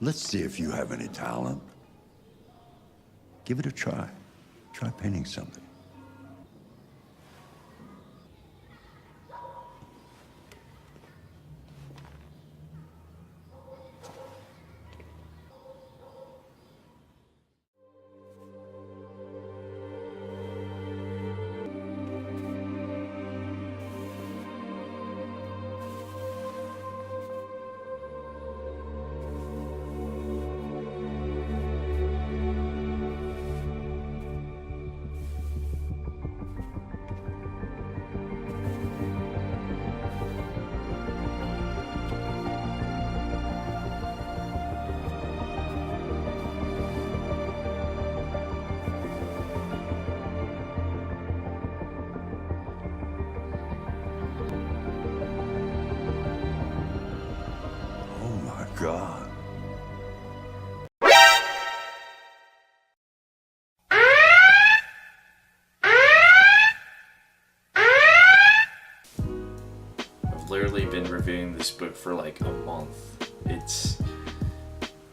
Let's see if you have any talent. Give it a try. Try painting something. God. I've literally been reviewing this book for like a month.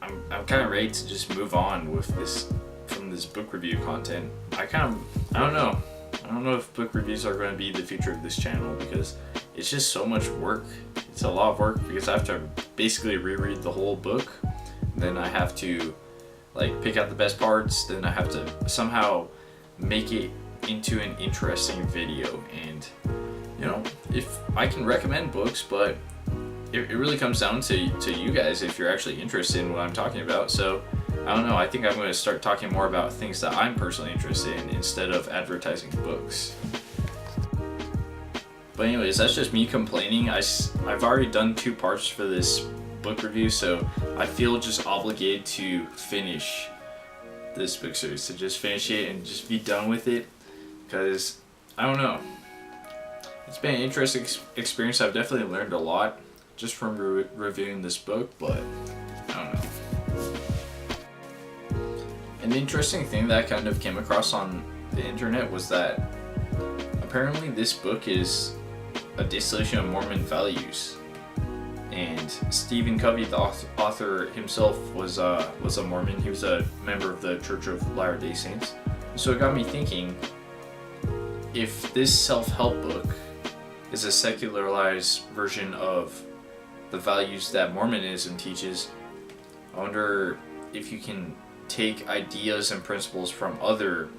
I'm kind of ready to just move on with this from this book review content. I don't know. I don't know if book reviews are going to be the future of this channel because it's just so much work. It's a lot of work because I have to basically reread the whole book. Then I have to like pick out the best parts. Then I have to somehow make it into an interesting video. And you know, if I can recommend books, but it really comes down to you guys if you're actually interested in what I'm talking about. So I don't know, I think I'm going to start talking more about things that I'm personally interested in instead of advertising books. But anyways, that's just me complaining. I've already done 2 parts for this book review, so I feel just obligated to finish this book series, to just finish it and just be done with it, because I don't know. It's been an interesting experience. I've definitely learned a lot just from reviewing this book, but I don't know. An interesting thing that I kind of came across on the internet was that apparently this book is a distillation of Mormon values, and Stephen Covey, the author himself, was a Mormon. He was a member of the Church of Latter-day Saints. So it got me thinking, if this self-help book is a secularized version of the values that Mormonism teaches, I wonder if you can take ideas and principles from other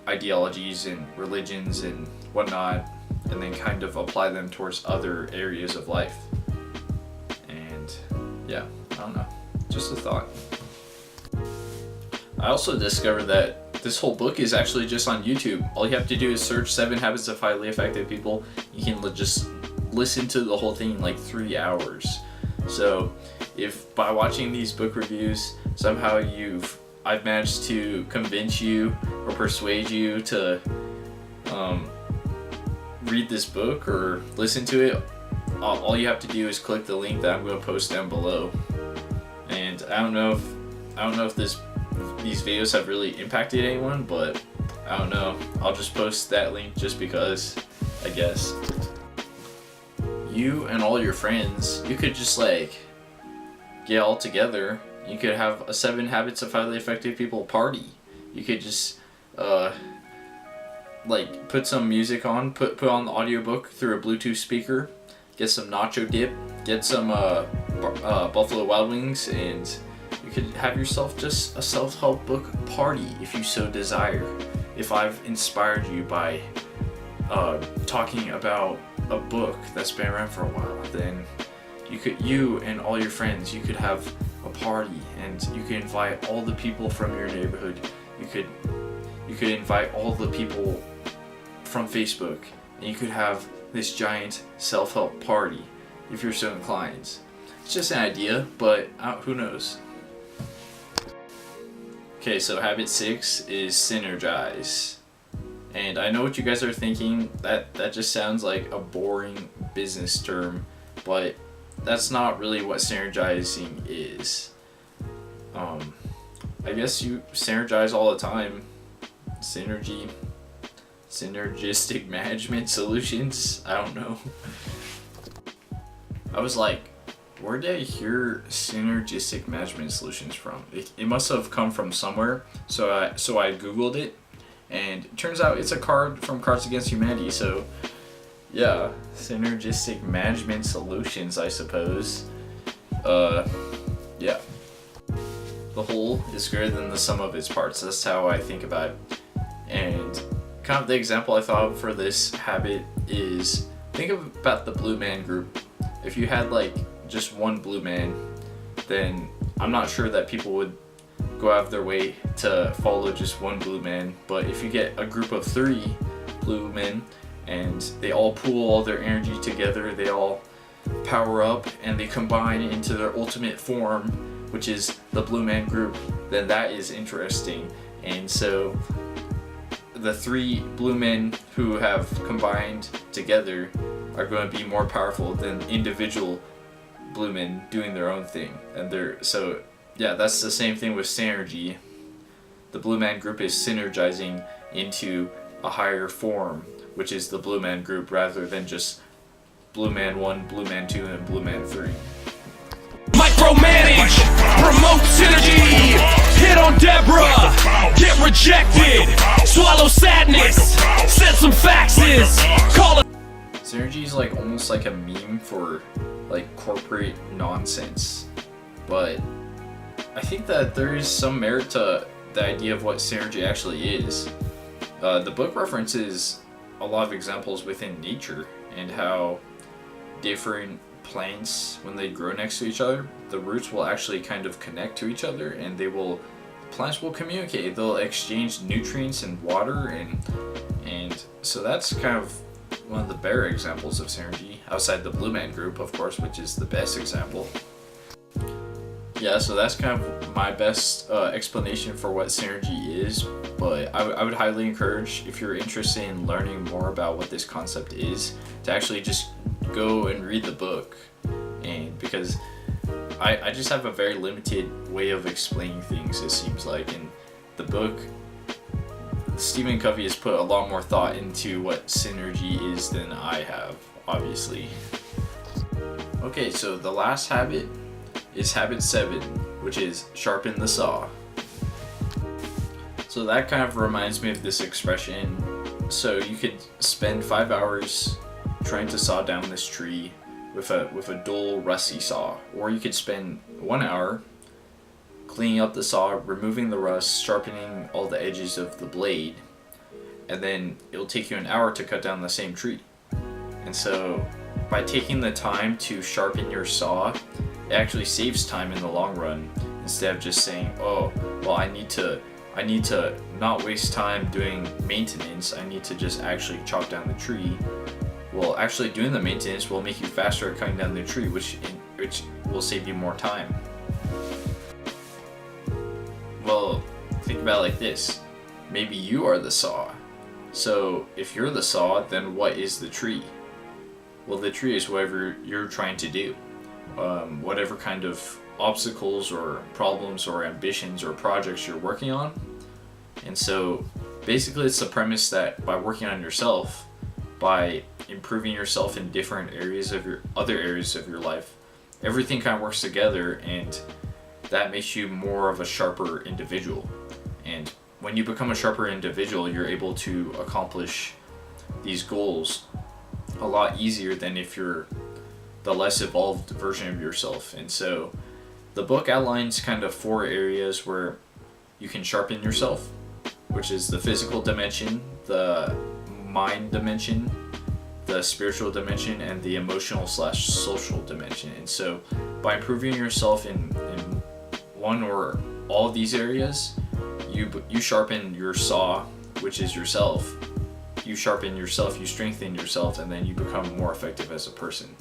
ideologies and religions and whatnot, and then kind of apply them towards other areas of life. And yeah, I don't know, just a thought. I also discovered that this whole book is actually just on YouTube. All you have to do is search 7 Habits of Highly Effective People. You can just listen to the whole thing in like 3 hours. So if by watching these book reviews somehow I've managed to convince you or persuade you to read this book or listen to it, all you have to do is click the link that I'm going to post down below. And I don't know if these videos have really impacted anyone, but I don't know. I'll just post that link just because, I guess. You and all your friends, you could just like get all together. You could have a 7 Habits of Highly Effective People party. You could just like put some music on, put on the audiobook through a Bluetooth speaker, get some nacho dip, get some Buffalo Wild Wings, and you could have yourself just a self-help book party if you so desire. If I've inspired you by talking about a book that's been around for a while, then you and all your friends, you could have a party, and you could invite all the people from your neighborhood. You could invite all the people from Facebook, and you could have this giant self-help party if you're so inclined. It's just an idea, but who knows? Okay, so habit 6 is synergize. And I know what you guys are thinking, that just sounds like a boring business term, but that's not really what synergizing is. I guess you synergize all the time. Synergistic management solutions, I don't know. I was like where did I hear synergistic management solutions from? It must have come from somewhere. So I Googled it, and it turns out it's a card from Cards Against Humanity. So yeah, synergistic management solutions, I suppose. Yeah. The whole is greater than the sum of its parts. That's how I think about it. And kind of the example I thought of for this habit is, think about the Blue Man Group. If you had like just one blue man, then I'm not sure that people would go out of their way to follow just one blue man. But if you get a group of 3 blue men and they all pool all their energy together, they all power up and they combine into their ultimate form, which is the Blue Man Group, then that is interesting. And so the 3 blue men who have combined together are going to be more powerful than individual blue men doing their own thing. And so yeah, that's the same thing with synergy. The Blue Man Group is synergizing into a higher form, which is the Blue Man Group, rather than just Blue Man 1, Blue Man 2, and Blue Man 3. Micromanage, promote synergy, hit on Deborah, get rejected, swallow sadness, send some faxes, call it. Synergy is like almost like a meme for like corporate nonsense, but I think that there is some merit to the idea of what synergy actually is. The book references a lot of examples within nature and how different plants, when they grow next to each other, the roots will actually kind of connect to each other, and plants will communicate. They'll exchange nutrients and water, and so that's kind of one of the better examples of synergy, outside the Blue Man Group, of course, which is the best example. Yeah, so that's kind of my best explanation for what synergy is, but I would highly encourage, if you're interested in learning more about what this concept is, to actually just go and read the book. And because I just have a very limited way of explaining things, it seems like. In the book, Stephen Covey has put a lot more thought into what synergy is than I have, obviously. Okay, so the last habit is habit 7, which is sharpen the saw. So that kind of reminds me of this expression. So you could spend 5 hours trying to saw down this tree with a dull, rusty saw, or you could spend 1 hour cleaning up the saw, removing the rust, sharpening all the edges of the blade, and then it'll take you an hour to cut down the same tree. And so by taking the time to sharpen your saw, it actually saves time in the long run, instead of just saying, oh, well, I need to not waste time doing maintenance, I need to just actually chop down the tree. Well, actually doing the maintenance will make you faster at cutting down the tree, which will save you more time. Well, think about it like this. Maybe you are the saw. So if you're the saw, then what is the tree? Well, the tree is whatever you're trying to do. Whatever kind of obstacles or problems or ambitions or projects you're working on. And so basically it's the premise that by working on yourself, by improving yourself in different areas of your other areas of your life, everything kind of works together, and that makes you more of a sharper individual. And when you become a sharper individual, you're able to accomplish these goals a lot easier than if you're the less evolved version of yourself. And so the book outlines kind of 4 areas where you can sharpen yourself, which is the physical dimension, the mind dimension, the spiritual dimension, and the emotional/social dimension. And so by improving yourself in one or all of these areas, you sharpen your saw, which is yourself. You sharpen yourself, you strengthen yourself, and then you become more effective as a person.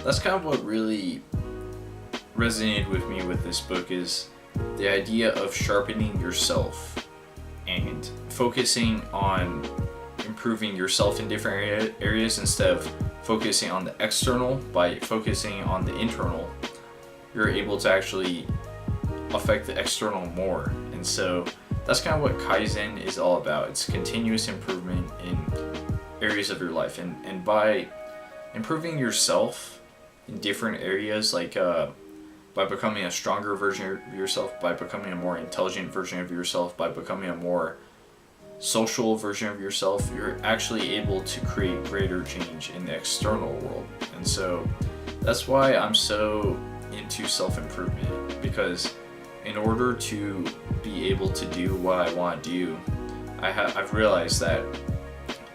That's kind of what really resonated with me with this book, is the idea of sharpening yourself and focusing on improving yourself in different areas instead of focusing on the external. By focusing on the internal, you're able to actually affect the external more. And so that's kind of what Kaizen is all about. It's continuous improvement in areas of your life, and by improving yourself in different areas, like by becoming a stronger version of yourself, by becoming a more intelligent version of yourself, by becoming a more social version of yourself, you're actually able to create greater change in the external world. And so that's why I'm so into self-improvement, because in order to be able to do what I want to do, I've realized that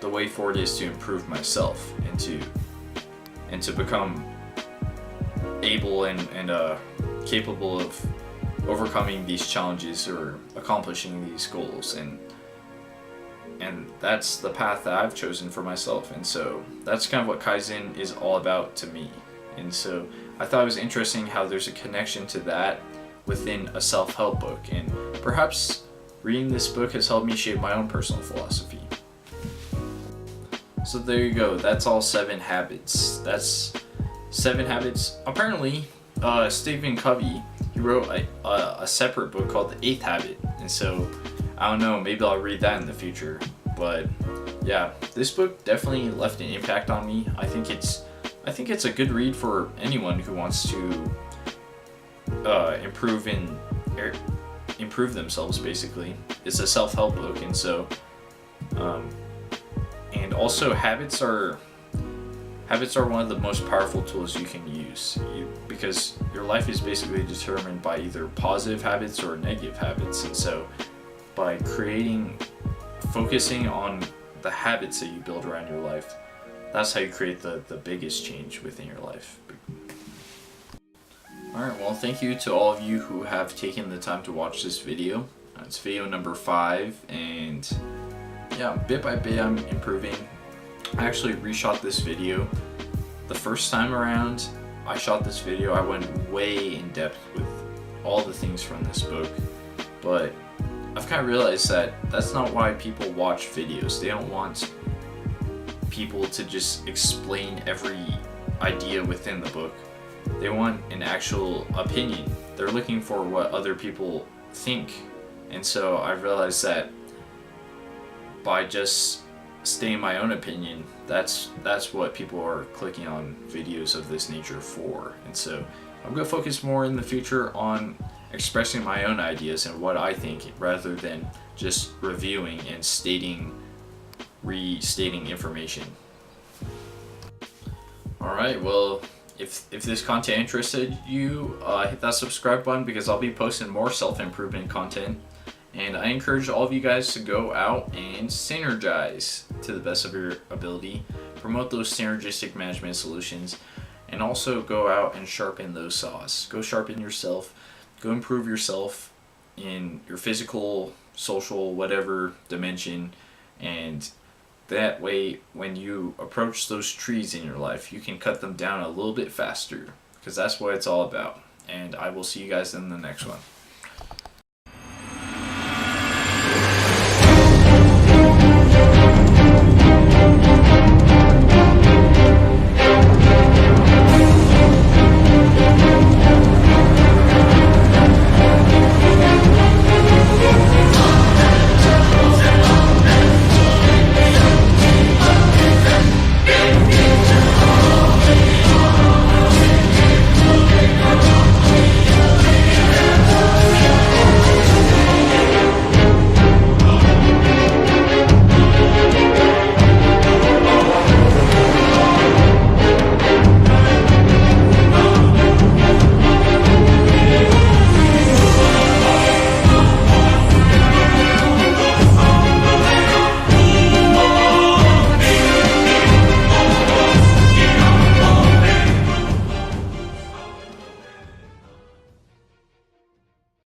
the way forward is to improve myself and to become able and capable of overcoming these challenges or accomplishing these goals, and that's the path that I've chosen for myself. And so that's kind of what Kaizen is all about to me. And so I thought it was interesting how there's a connection to that within a self-help book, and perhaps reading this book has helped me shape my own personal philosophy. So there you go, that's all 7 habits. That's 7 habits. Apparently, Stephen Covey, he wrote a separate book called The 8th Habit, and so I don't know, maybe I'll read that in the future. But yeah, this book definitely left an impact on me. I think it's a good read for anyone who wants to improve themselves. Basically, it's a self-help book, and so and also habits are one of the most powerful tools you can use, because your life is basically determined by either positive habits or negative habits. And so by focusing on the habits that you build around your life, that's how you create the biggest change within your life. Alright, well, thank you to all of you who have taken the time to watch this video. It's video number 5, and yeah, bit by bit I'm improving. I actually reshot this video. The first time around I shot this video, I went way in depth with all the things from this book, but I've kind of realized that that's not why people watch videos. They don't want people to just explain every idea within the book. They want an actual opinion. They're looking for what other people think. And so I realized that by just stating my own opinion, that's what people are clicking on videos of this nature for. And so I'm going to focus more in the future on expressing my own ideas and what I think, rather than just reviewing and restating information. Alright, well, if this content interested you, hit that subscribe button, because I'll be posting more self-improvement content. And I encourage all of you guys to go out and synergize to the best of your ability, promote those synergistic management solutions, and also go out and sharpen those saws. Go sharpen yourself, go improve yourself in your physical, social, whatever dimension, and that way when you approach those trees in your life, you can cut them down a little bit faster, because that's what it's all about. And I will see you guys in the next one.